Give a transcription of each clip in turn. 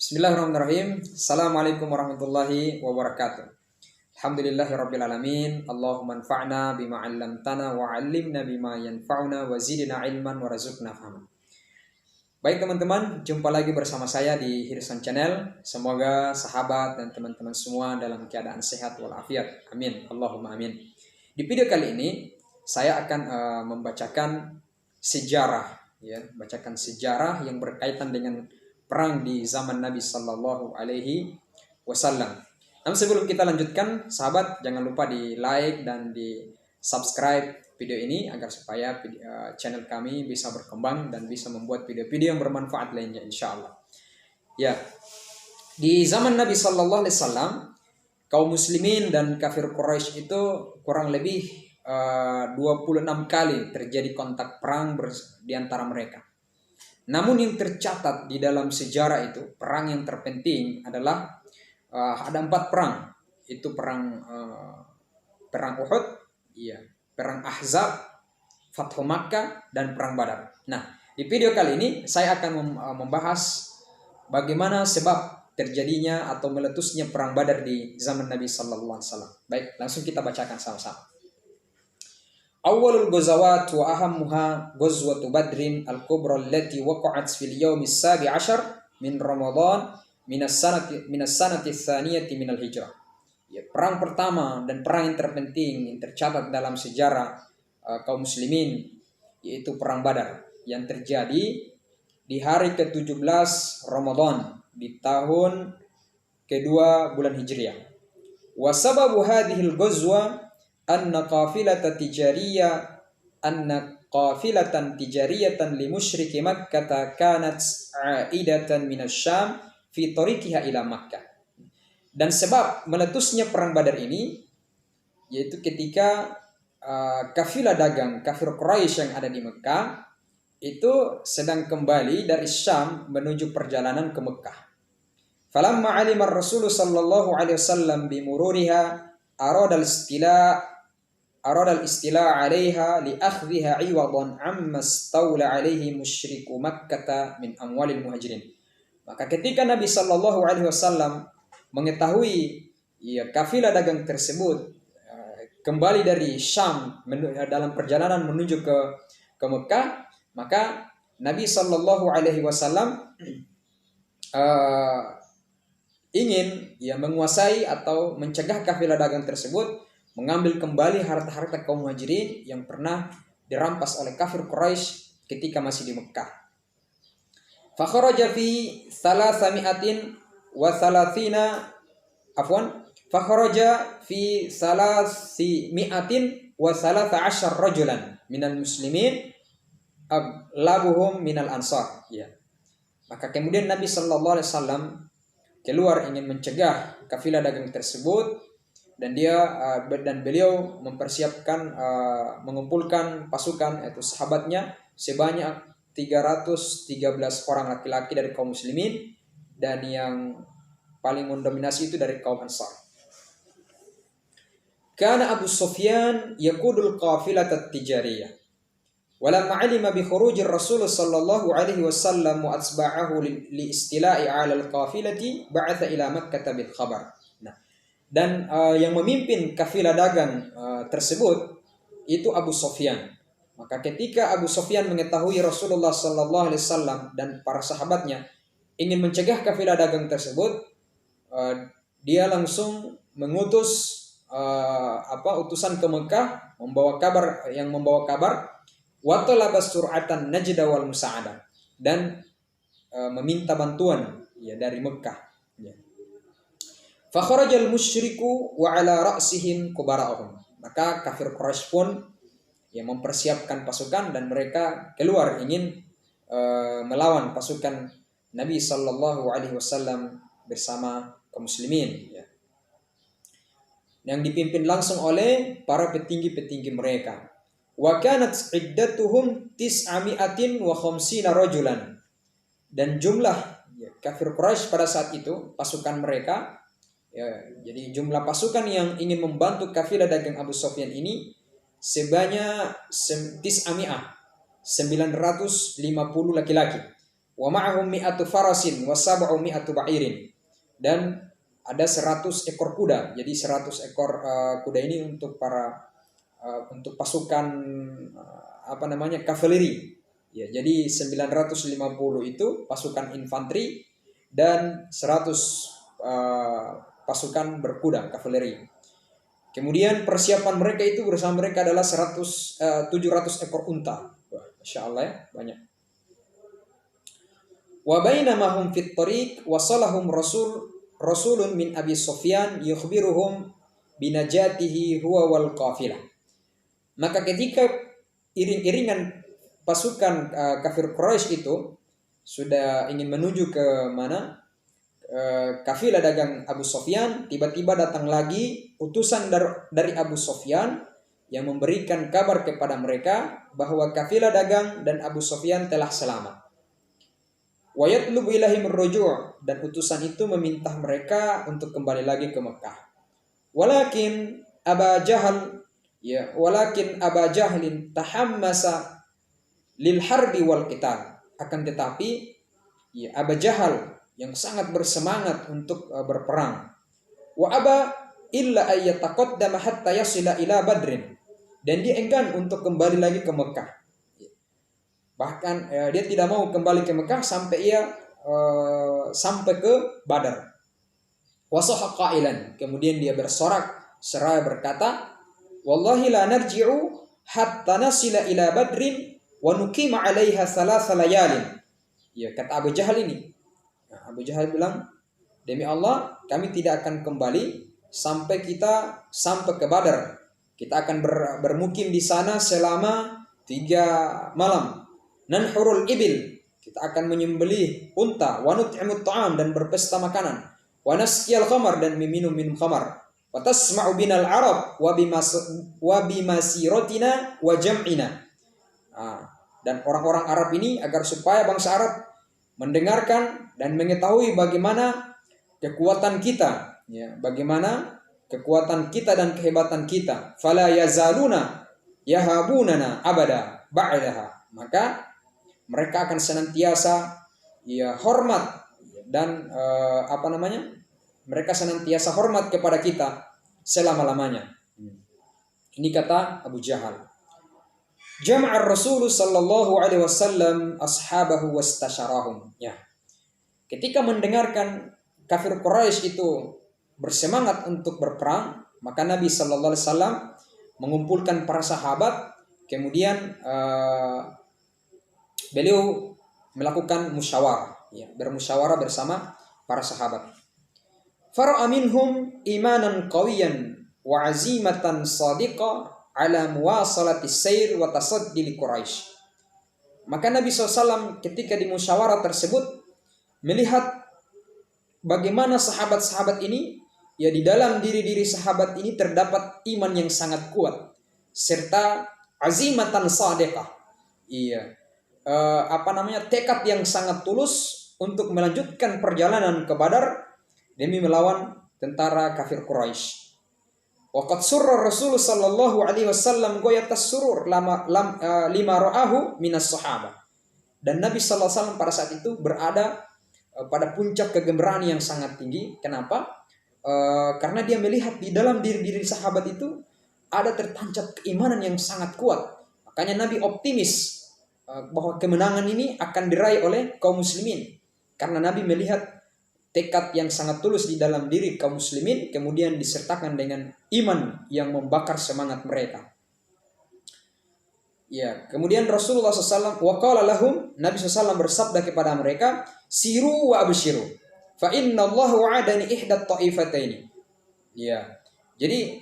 Bismillahirrahmanirrahim. Assalamualaikum warahmatullahi wabarakatuh. Alhamdulillahirabbil alamin. Allahumma anfa'na bima 'allamtana wa 'allimna bima yanfa'una wa zidna ilman warzuqna fahma. Baik teman-teman, jumpa lagi bersama saya di Hirsan Channel. Semoga sahabat dan teman-teman semua dalam keadaan sehat walafiat. Amin. Allahumma amin. Di video kali ini saya akan membacakan sejarah bacakan sejarah yang berkaitan dengan perang di zaman Nabi Sallallahu Alaihi Wasallam. Namun sebelum kita lanjutkan, sahabat jangan lupa di like dan di subscribe video ini agar supaya channel kami bisa berkembang dan bisa membuat video-video yang bermanfaat lainnya, insya Allah. Ya, di zaman Nabi Sallallahu Alaihi Wasallam, kaum muslimin dan kafir Quraisy itu kurang lebih 26 kali terjadi kontak perang di antara mereka. Namun yang tercatat di dalam sejarah itu, perang yang terpenting adalah ada 4 perang. Itu perang Uhud, perang Ahzab, Fathu Makkah, dan perang Badar. Nah, di video kali ini saya akan membahas bagaimana sebab terjadinya atau meletusnya perang Badar di zaman Nabi Sallallahu Alaihi Wasallam. Baik, langsung kita bacakan sama-sama. Awalul ghazawat wa ahammuha ghazwatu Badrin al-kubra allati waqa'at fil yawm as-sabi' ashar min Ramadan min as-sanati ats-tsaniyati min al-hijrah. Ya, perang pertama dan perang yang terpenting yang tercatat dalam sejarah kaum muslimin yaitu perang Badar yang terjadi di hari ke-17 Ramadan di tahun kedua bulan Hijriah. Wa sababu hadhihi al-ghazwa anna qafilatan tijariyatan li musyriki Makkah kanat aidatan minasy-Syam fi tariqiha ila Makkah. Dan sebab meletusnya perang Badar ini yaitu ketika kafilah dagang kafir Quraisy yang ada di Mekah itu sedang kembali dari Syam menuju perjalanan ke Mekah. Falamma 'alima ar-Rasul sallallahu alaihi wasallam bi mururiha arada al-istila' 'alaiha li akhdhiha 'iwadan 'amma istawla 'alaihi musyriku Makkah min amwalil muhajirin. Maka ketika Nabi sallallahu alaihi wasallam mengetahui kafilah dagang tersebut kembali dari Syam dalam perjalanan menuju ke Mekah, maka Nabi sallallahu alaihi wasallam ingin menguasai atau mencegah kafilah dagang tersebut mengambil kembali harta-harta kaum muhajirin yang pernah dirampas oleh kafir Quraisy ketika masih di Mekah. Fakharaja fi 313 rajulan minal muslimin aglabuhum minal ansar. Maka kemudian Nabi sallallahu alaihi wasallam keluar ingin mencegah kafilah dagang tersebut dan beliau mempersiapkan mengumpulkan pasukan yaitu sahabatnya sebanyak 313 orang laki-laki dari kaum muslimin dan yang paling mendominasi itu dari kaum Ansar. Kana Abu Sufyan yaqudul qafilah at-tijariyah. Walamma 'alima bi khurujir Rasul sallallahu alaihi wasallam wa atba'ahu li istila'i 'ala al-qafilati ba'atha ila Makkah bil khabar. Dan yang memimpin kafilah dagang tersebut itu Abu Sufyan. Maka ketika Abu Sufyan mengetahui Rasulullah sallallahu alaihi wasallam dan para sahabatnya ingin mencegah kafilah dagang tersebut, dia langsung mengutus utusan ke Mekah membawa kabar wa talaba sur'atan najda wal musa'adah dan meminta bantuan dari Mekah. Fa kharajal musyriku wa ala ra'sihim kubara'uhum. Maka kafir Quraisy pun mempersiapkan pasukan dan mereka keluar ingin melawan pasukan Nabi sallallahu alaihi wasallam bersama kaum muslimin yang dipimpin langsung oleh para petinggi-petinggi mereka. Wa kanat iddatuhum 950 rajulan. Dan jumlah kafir Quraisy pada saat itu pasukan mereka jadi jumlah pasukan yang ingin membantu kafilah dagang Abu Sufyan ini sebanyak 950 laki-laki. Wa ma'ahum mi'atu farasin wa sab'u mi'atu ba'irin. Dan ada 100 ekor kuda. Jadi 100 ekor kuda ini untuk untuk pasukan kavaleri. Ya, jadi 950 itu pasukan infanteri dan 100 pasukan berkuda kavaleri. Kemudian persiapan mereka itu bersama mereka adalah 700 ekor unta. Wah, Masya Allah ya, banyak. Wa bainama hum fit tariq wasalahum rasulun min Abi Sufyan yukhbiruhum binajatihi huwa wal qafilah. Maka ketika iring-iringan pasukan kafir Quraisy itu sudah ingin menuju ke mana? Kafilah dagang Abu Sufyan, tiba-tiba datang lagi utusan dari Abu Sufyan yang memberikan kabar kepada mereka bahwa kafilah dagang dan Abu Sufyan telah selamat. Wa yatlubu ilahim ar-ruju', dan utusan itu meminta mereka untuk kembali lagi ke Mekah. Walakin Aba Jahlin tahammasa lil harbi wal qital. Akan tetapi Aba Jahal yang sangat bersemangat untuk berperang. Wa aba illa ayyataqaddama hatta yasila ila Badrin. Dan dia enggan untuk kembali lagi ke Mekah. Bahkan dia tidak mau kembali ke Mekah sampai sampai ke Badar. Wasaha qailan, kemudian dia bersorak seraya berkata, wallahi la narji'u hatta nasila ila Badrin wa nuqima 'alaiha thalatha layalin. Ya, kata Abu Jahal ini. Abu Jahal bilang, demi Allah kami tidak akan kembali sampai kita sampai ke Badar. Kita akan bermukim di sana selama 3 malam. Nanhurul ibil, kita akan menyembelih unta. Wa nut'imut ta'am, dan berpesta makanan. Wa nasqiyal khamar, dan minum khamar. Wa tasma'u binal arab wa bimasiratina wa jam'ina. Dan orang-orang Arab ini agar supaya bangsa Arab mendengarkan dan mengetahui bagaimana kekuatan kita, ya, bagaimana kekuatan kita dan kehebatan kita. Fala yazaluna yahabunana abada ba'daha. Maka mereka akan senantiasa hormat dan mereka senantiasa hormat kepada kita selama-lamanya. Ini kata Abu Jahal. Jama'ar Rasul sallallahu alaihi wasallam ashabahu wastasharahum. Ya. Ketika mendengarkan kafir Quraisy itu bersemangat untuk berperang, maka Nabi sallallahu alaihi wasallam mengumpulkan para sahabat, kemudian beliau melakukan musyawarah, ya, bermusyawarah bersama para sahabat. Fara'a minhum imanan qawiyan wa azimatan sadiqah ala muwasalati sayr wa tasaddi li Quraisy. Maka Nabi SAW ketika di musyawarah tersebut melihat bagaimana sahabat-sahabat ini, ya, di dalam diri-diri sahabat ini terdapat iman yang sangat kuat serta azimatan sadiqah. Iya. Tekad yang sangat tulus untuk melanjutkan perjalanan ke Badar demi melawan tentara kafir Quraisy. Waqad surra Rasul sallallahu alaihi wasallam ghayatas surur lima ra'ahu minas sahabah. Dan Nabi sallallahu alaihi wasallam pada saat itu berada pada puncak kegembiraan yang sangat tinggi. Kenapa? Karena dia melihat di dalam diri-diri sahabat itu ada tertancap keimanan yang sangat kuat. Makanya Nabi optimis bahwa kemenangan ini akan diraih oleh kaum muslimin. Karena Nabi melihat tekad yang sangat tulus di dalam diri kaum muslimin, kemudian disertakan dengan iman yang membakar semangat mereka. Ya, kemudian Rasulullah SAW waqala lahum, Nabi SAW bersabda kepada mereka, siru wa abshiru, fa inna Allah wa'adani ihdat ta'ifataini. Ya, jadi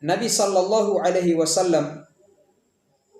Nabi Sallallahu Alaihi Wasallam,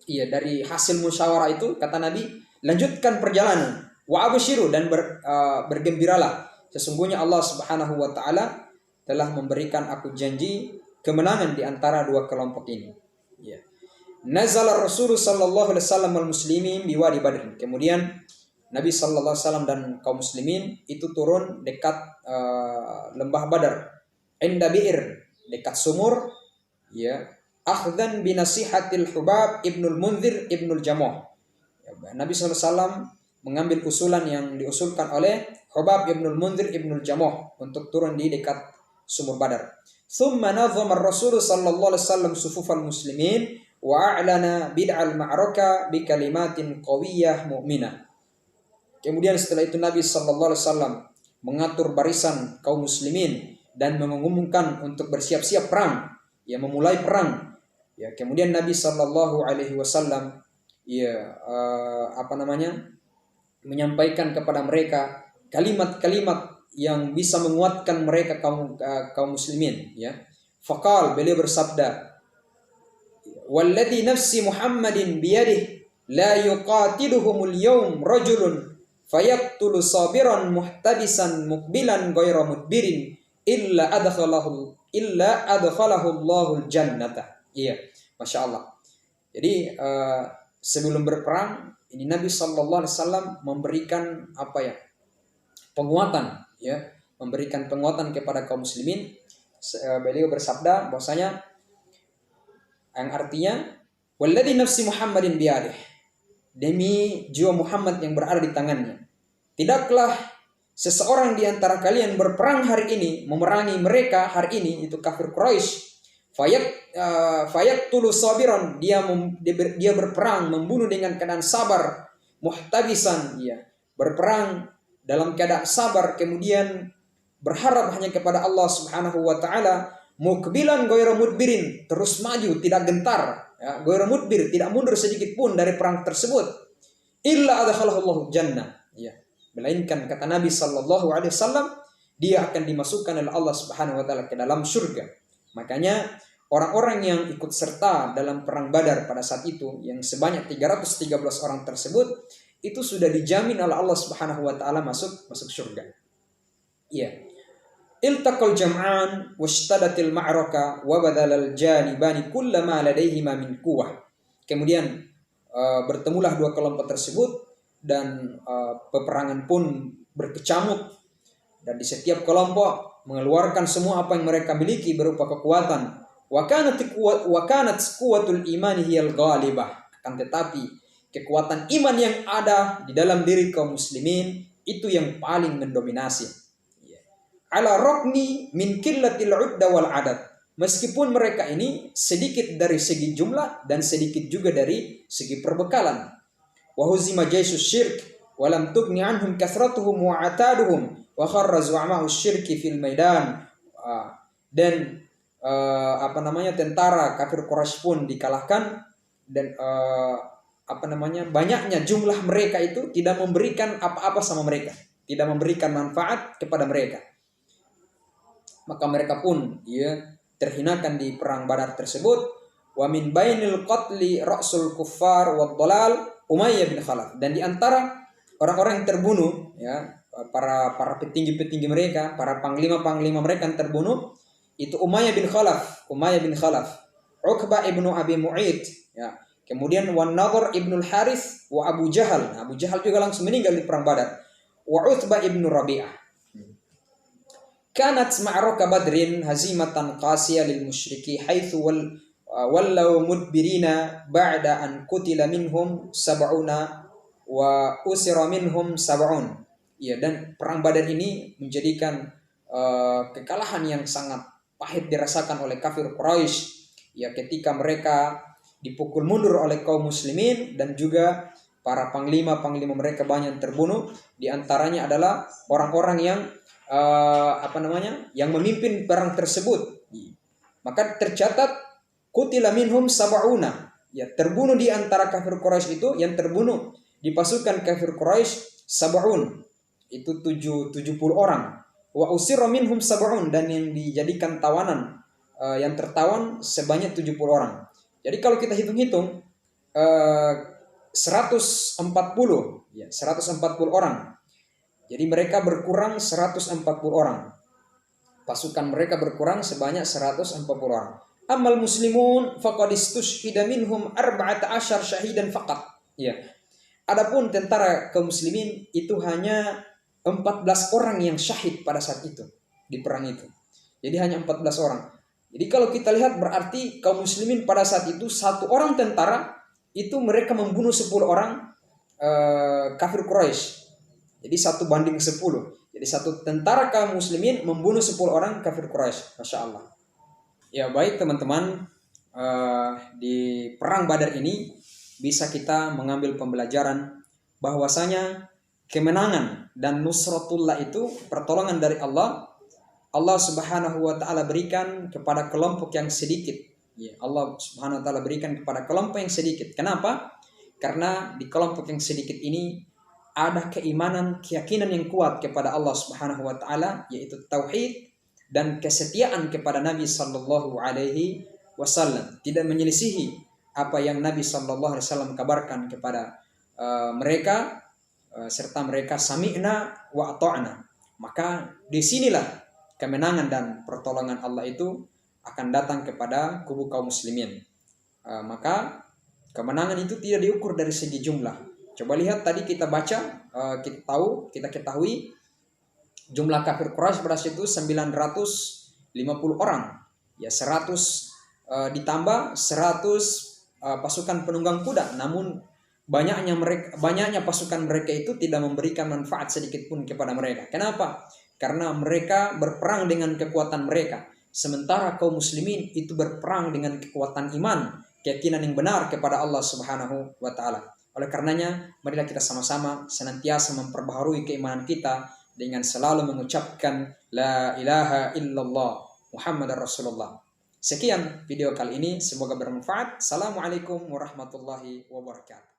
ya, dari hasil musyawarah itu kata Nabi, lanjutkan perjalanan, wa abshiru, dan bergembiralah. Sesungguhnya Allah Subhanahu wa taala telah memberikan aku janji kemenangan di antara dua kelompok ini. Ya. Nazala Rasul sallallahu alaihi wasallam wal muslimin bi wadi Badr. Kemudian Nabi sallallahu alaihi wasallam dan kaum muslimin itu turun dekat lembah Badar. Inda bi'r, dekat sumur, ya. Akhdan bi nasihatil Hubab ibnul Munzir ibnul Jamuh. Ya, Nabi sallallahu alaihi wasallam mengambil usulan yang diusulkan oleh Hubab ibnul Munzir ibnul Jamuh untuk turun di dekat sumur Badar. Thumma nazama ar-Rasul sallallahu alaihi wasallam sufufal muslimin wa a'lana bid'al ma'raka bi kalimatin qawiyyah mu'minah. Kemudian setelah itu Nabi sallallahu alaihi wasallam mengatur barisan kaum muslimin dan mengumumkan untuk bersiap-siap perang, ya memulai perang. Ya, kemudian Nabi sallallahu alaihi wasallam menyampaikan kepada mereka kalimat-kalimat yang bisa menguatkan mereka kaum muslimin, ya. Faqal, beliau bersabda, "Walladzi nafsi Muhammadin biyadihi la yuqatiluhumul yawm rajulun fayaqtulu sabiran muhtabisan muqbilan ghayra mudbirin illa adkhalahu Allahul jannata." Iya, Masya Allah. Jadi sebelum berperang ini Nabi sallallahu alaihi wasallam memberikan penguatan, ya, memberikan penguatan kepada kaum muslimin. Beliau bersabda bahwasanya yang artinya walladzi nafsi Muhammadin biyadih, demi jiwa Muhammad yang berada di tangannya, tidaklah seseorang di antara kalian berperang hari ini, memerangi mereka hari ini, itu kafir Quraisy, fayaqtulu sabiran, dia berperang membunuh dengan keadaan sabar, muhtabisan, ya, berperang dalam keadaan sabar, kemudian berharap hanya kepada Allah Subhanahu wa taala, muqbilan ghairu mudbirin, terus maju tidak gentar, ya, ghairu mudbir, tidak mundur sedikit pun dari perang tersebut, illa adkhalahu Allahu jannah, ya, melainkan kata Nabi sallallahu alaihi wasallam dia akan dimasukkan oleh Allah Subhanahu wa taala ke dalam surga. Makanya orang-orang yang ikut serta dalam perang Badar pada saat itu yang sebanyak 313 orang tersebut itu sudah dijamin oleh Allah Subhanahu wa taala masuk surga. Iya. Iltaqal jam'an washtadatil ma'raka wa badalal janibani kullama ladaihima min quwwah. Kemudian bertemulah dua kelompok tersebut dan peperangan pun berkecamuk, dan di setiap kelompok mengeluarkan semua apa yang mereka miliki berupa kekuatan. Wa kanat quwwatul imani hiyal ghalibah. Akan tetapi kekuatan iman yang ada di dalam diri kaum muslimin itu yang paling mendominasi. Ala raqmi min qillatil udda wal adad. Meskipun mereka ini sedikit dari segi jumlah dan sedikit juga dari segi perbekalan. Wa huzima jaisus syirk wa lam tughni anhum kathratuhum wa ataduhum wa kharra zu'ama'u syirki fil maidan. Dan tentara kafir Quraisy pun dikalahkan, dan banyaknya jumlah mereka itu tidak memberikan apa-apa sama mereka, tidak memberikan manfaat kepada mereka. Maka mereka pun, ya, terhinakan di perang Badar tersebut. Wa min bainil qatli ra'sul kuffar wad dalal Umayyah bin Khalaf, dan di antara orang-orang yang terbunuh, ya, para petinggi-petinggi mereka, para panglima-panglima mereka yang terbunuh itu Umayyah bin Khalaf, Uqbah ibnu Abi Mu'id, ya. Kemudian Wan Nadhr ibnul Harith wa Abu Jahal. Abu Jahal juga langsung meninggal di perang Badar. Wa Utbah ibnu Rabi'ah. Kanat ma'raka Badrin hazimatan qasiyah lil musyriki haitsu wallau mudbirina ba'da an qutila minhum sab'una wa usira minhum sab'un. Ya, dan perang Badar ini menjadikan kekalahan yang sangat pahit dirasakan oleh kafir Quraisy, ya, ketika mereka dipukul mundur oleh kaum muslimin, dan juga para panglima-panglima mereka banyak terbunuh. Di antaranya adalah orang-orang yang yang memimpin perang tersebut. Maka tercatat qutila minhum sab'una, ya, terbunuh di antara kafir Quraisy itu, yang terbunuh di pasukan kafir Quraisy sab'un, itu 70 orang. Wa usira minhum sab'un, dan yang dijadikan tawanan, yang tertawan sebanyak 70 orang. Jadi kalau kita hitung-hitung 140, ya, 140 orang. Jadi mereka berkurang 140 orang. Pasukan mereka berkurang sebanyak 140 orang. Amal muslimun faqad istushhida minhum 14 syahidan faqat. Ya. Adapun tentara kaum muslimin itu hanya 14 orang yang syahid pada saat itu di perang itu. Jadi hanya 14 orang. Jadi kalau kita lihat berarti kaum muslimin pada saat itu satu orang tentara itu mereka membunuh 10 orang, kafir Quraisy. Jadi 1 banding 10. Jadi satu tentara kaum muslimin membunuh 10 orang kafir Quraisy. Masya Allah. Ya baik teman-teman, di perang Badar ini bisa kita mengambil pembelajaran bahwasanya kemenangan dan nusratullah itu pertolongan dari Allah. Allah Subhanahu wa taala berikan kepada kelompok yang sedikit. Ya, Allah Subhanahu wa taala berikan kepada kelompok yang sedikit. Kenapa? Karena di kelompok yang sedikit ini ada keimanan, keyakinan yang kuat kepada Allah Subhanahu wa taala, yaitu tauhid dan kesetiaan kepada Nabi sallallahu alaihi wasallam, tidak menyelisihi apa yang Nabi sallallahu alaihi wasallam kabarkan kepada mereka, serta mereka sami'na wa ata'na. Maka disinilah kemenangan dan pertolongan Allah itu akan datang kepada kubu kaum muslimin. Maka kemenangan itu tidak diukur dari segi jumlah. Coba lihat tadi kita baca, kita ketahui jumlah kafir Quraisy pada situ 950 orang. Ya 100 ditambah 100 pasukan penunggang kuda. Namun banyaknya pasukan mereka itu tidak memberikan manfaat sedikit pun kepada mereka. Kenapa? Karena mereka berperang dengan kekuatan mereka. Sementara kaum muslimin itu berperang dengan kekuatan iman, keyakinan yang benar kepada Allah Subhanahu wa taala. Oleh karenanya, marilah kita sama-sama senantiasa memperbaharui keimanan kita dengan selalu mengucapkan La ilaha illallah Muhammadar Rasulullah. Sekian video kali ini, semoga bermanfaat. Assalamualaikum warahmatullahi wabarakatuh.